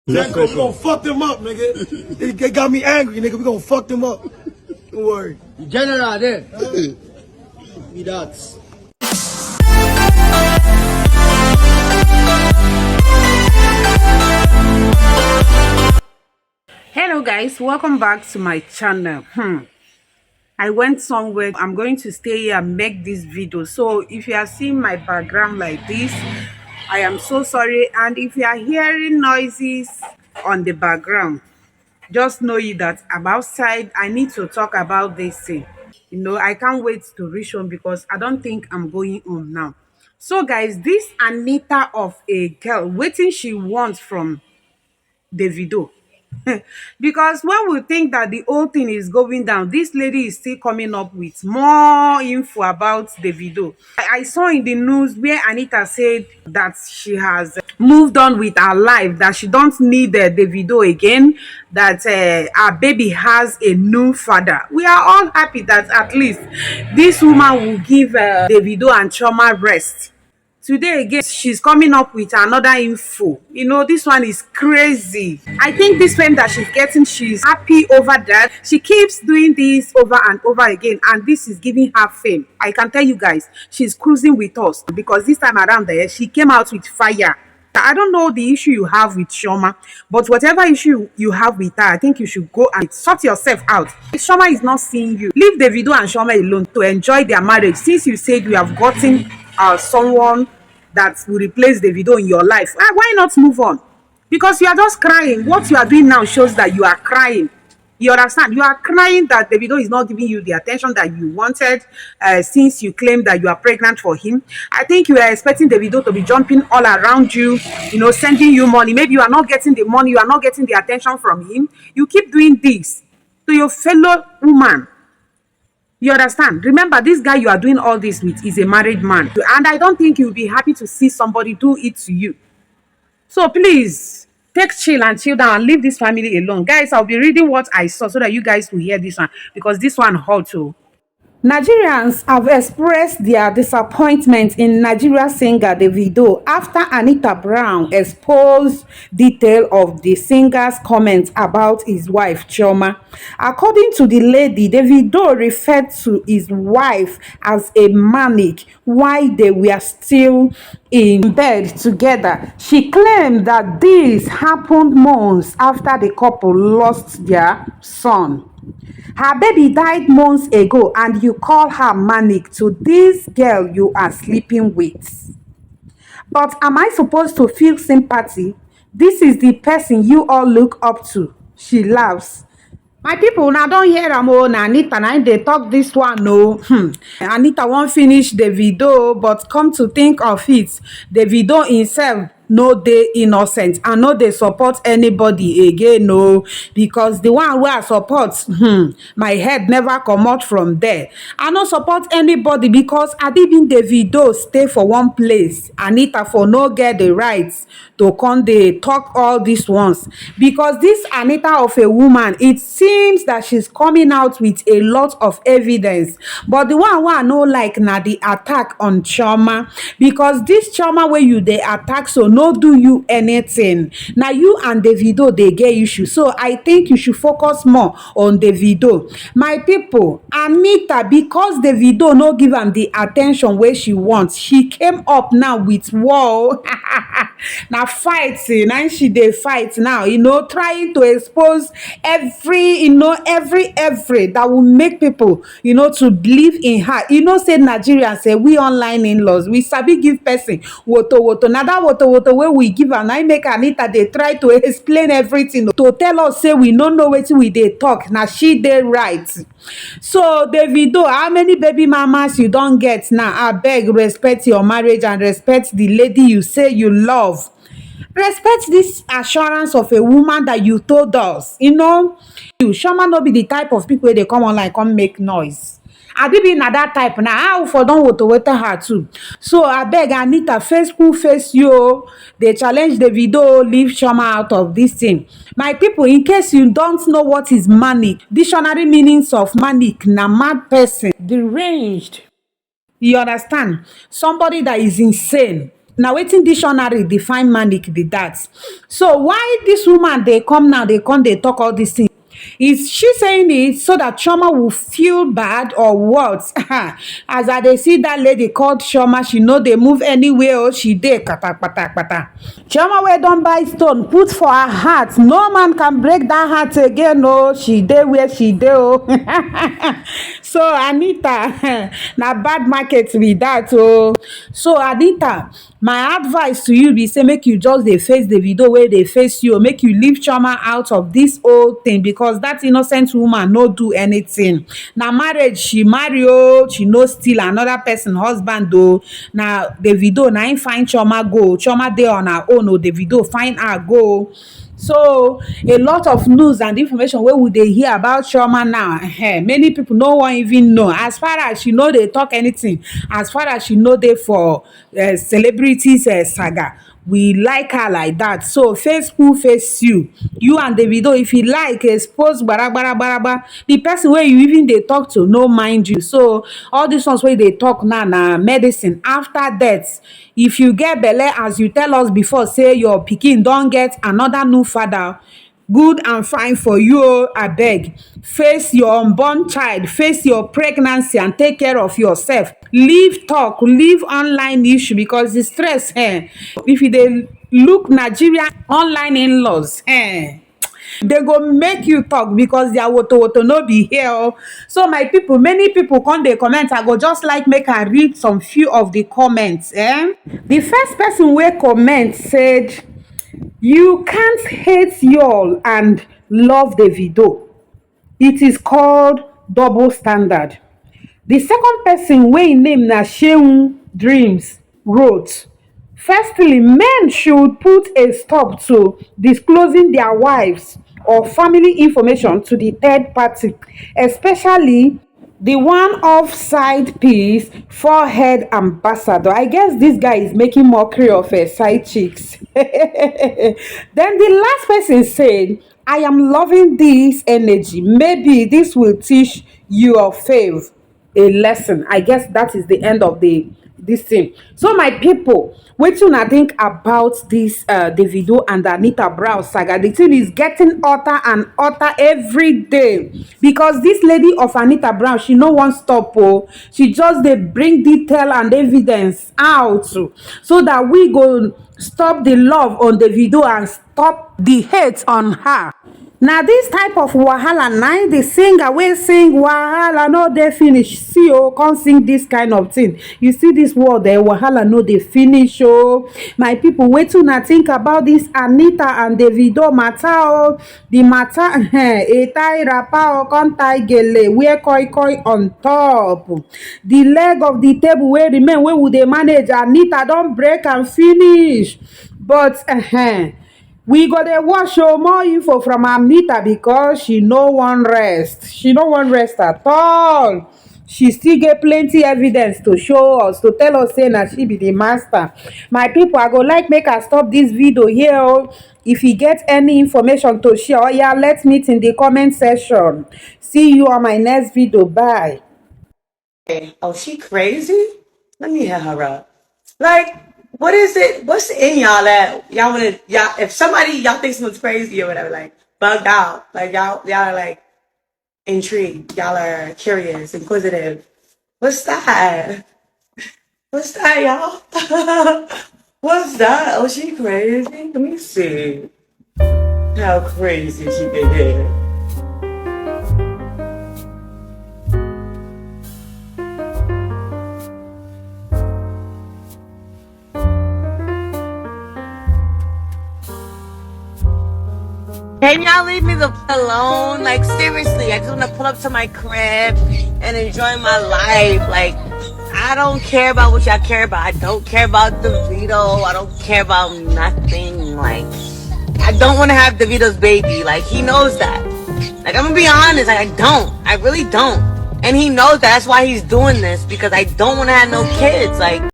Janko, we gonna fuck them up, nigga. They got me angry, nigga. We gonna fuck them up. Don't worry. General, there. Be that. Hello guys, welcome back to my channel. I went somewhere. I'm going to stay here and make this video, so if you are seeing my background like this, I am so sorry. And if you are hearing noises on the background, just know you that I'm outside. I need to talk about this thing. I can't wait to reach home because I don't think I'm going home now. So guys, this Anita of a girl, waiting she wants from Davido. Because when we think that the whole thing is going down, this lady is still coming up with more info about Davido. I saw in the news where Anita said that she has moved on with her life, that she don't need Davido again, that her baby has a new father. We are all happy that at least this woman will give Davido and Chioma rest. Today again, she's coming up with another info. This one is crazy. I think this fame that she's getting, she's happy over that. She keeps doing this over and over again, and this is giving her fame. I can tell you guys, she's cruising with us because this time around there, she came out with fire. I don't know the issue you have with Chioma, but whatever issue you have with her, I think you should go and sort yourself out. If Chioma is not seeing you, leave Davido and Chioma alone to enjoy their marriage. Since you said you have gotten someone that will replace Davido in your life, why not move on? Because you are just crying. What you are doing now shows that you are crying. You understand? You are crying that Davido is not giving you the attention that you wanted since you claimed that you are pregnant for him. I think you are expecting Davido to be jumping all around you, sending you money. Maybe you are not getting the money, you are not getting the attention from him. You keep doing this to your fellow woman. You understand? Remember, this guy you are doing all this with is a married man. And I don't think you'll be happy to see somebody do it to you. So please, take chill and chill down and leave this family alone. Guys, I'll be reading what I saw so that you guys will hear this one. Because this one hurt too. Nigerians have expressed their disappointment in Nigeria singer Davido after Anita Brown exposed detail of the singer's comments about his wife Chioma. According to the lady, Davido referred to his wife as a manic while they were still in bed together. She claimed that this happened months after the couple lost their son. Her baby died months ago and you call her manic to this girl you are sleeping with. But am I supposed to feel sympathy? This is the person you all look up to. She laughs. My people, now don't hear am o. Na Anita na they talk this one no. Anita won't finish the video, but come to think of it, the video himself no dey innocent and no dey support anybody again no, because the one wey I support, my head never comot from there. I no support anybody because Adibin Davido stay for one place. Anita for no get the rights to come dey talk all these ones, because this Anita of a woman, it seems that she's coming out with a lot of evidence. But the one wey I no like na the attack on Chioma, because this Chioma wey you dey attack so no do you anything. Now you and Davido they get issue, so I think you should focus more on Davido. My people, Anita, because Davido no give am the attention where she wants, she came up now with whoa. Now fighting and she dey fight now, trying to expose every that will make people to believe in her. Say Nigerians say we online in-laws, we sabi give person woto. Now that woto wey we give am, na make Anita dey try to explain everything to tell us say we no know wetin we dey talk. Now she dey right. So Davido, how many baby mamas you don get now? Abeg, respect your marriage and respect the lady you say you love. Respect this assurance of a woman that you told us. Chioma no be the type of people wey dey come online come make noise. Adibi na that type now. How for don woto her too. So abeg, Anita, face who face you. They challenge Davido, leave Chioma out of this thing. My people, in case you don't know what is manic, dictionary meanings of manic na mad person, deranged. You understand? Somebody that is insane. Now wetin dictionary define manic be that. So why this woman they come now, they come, they talk all these things? Is she saying it so that Chioma will feel bad or what? As I dey see that lady called Chioma, she know they move anywhere or she dey kata kata kata. Chioma wey don buy stone put for her heart, no man can break that heart again. Oh, she dey where she dey. Oh, so Anita, na bad market with that. Oh, so Anita, my advice to you be say make you just dey face Davido wey dey face you. Make you leave Chioma out of this whole thing because that innocent woman no do anything. Na marriage she marry, oh, she no steal another person husband though. Na Davido na him find Chioma go. Chioma dey on her own. Oh, Davido find her go. So a lot of news and information wey we dey hear about Chioma now, many people no wan even know. As far as she no dey talk anything, as far as she no dey for celebrities saga, we like her like that. So face who face you and Davido, if you like expose gbara the person wey you even dey talk to no mind you. So all these ones wey dey talk now na medicine after death. If you get belle, as you tell us before, say your pikin don get another new father, good and fine for you. Abeg, face your unborn child, face your pregnancy and take care of yourself. Leave talk, leave online issue because the stress, if you dey look Nigeria online in-laws, they go make you talk because their woto no be here. So my people, many people come dey comment. I go just like make I read some few of the comments. The first person wey comment said, you can't hate y'all and love Davido. It is called double standard. The second person wey im name na Sheun Dreams wrote, firstly, men should put a stop to disclosing their wives or family information to the third party, especially the one off side piece forehead ambassador. I guess this guy is making mockery of side chicks. Then the last person said, I am loving this energy. Maybe this will teach your fave a lesson. I guess that is the end of this thing. So my people, wetin una think about this Davido and Anita Brown saga? The thing is getting hotter and hotter every day because this lady of Anita Brown, she no wan stop. Oh, she just dey bring detail and evidence out so that we go stop the love on Davido and stop the hate on her. Now this type of wahala, na the singer wey sing wahala no dey finish. See, oh, come sing this kind of thing. You see this word there, wahala no dey finish. Oh, my people, wetin una think about this Anita and Davido matter? Oh, the matter, a tie wrapper or come tie gele, wear koi on top. The leg of the table wey remain, wey we dey manage, Anita don break and finish. But we go dey watch more info from Anita because she no wan rest. She no wan rest at all. She still get plenty evidence to show us, to tell us say na she be the master. My people, I go like make I stop this video here. Oh, if you get any information to share, oh yeah, let's meet in the comment section. See you on my next video. Bye. Oh, she crazy? Let me hit her up. Like, what is it? What's in y'all that y'all wanna if somebody y'all think someone's crazy or whatever, like bugged out, like y'all are like intrigued, y'all are curious, inquisitive. What's that? What's that, y'all? What's that? Oh, she crazy? Let me see how crazy she can get. Can y'all leave me the f alone? Like, seriously, I just want to pull up to my crib and enjoy my life. Like, I don't care about what y'all care about. I don't care about Davido. I don't care about nothing. Like, I don't want to have Davido's baby. Like, he knows that. Like, I'm going to be honest. Like, I don't. I really don't. And he knows that. That's why he's doing this, because I don't want to have no kids. Like,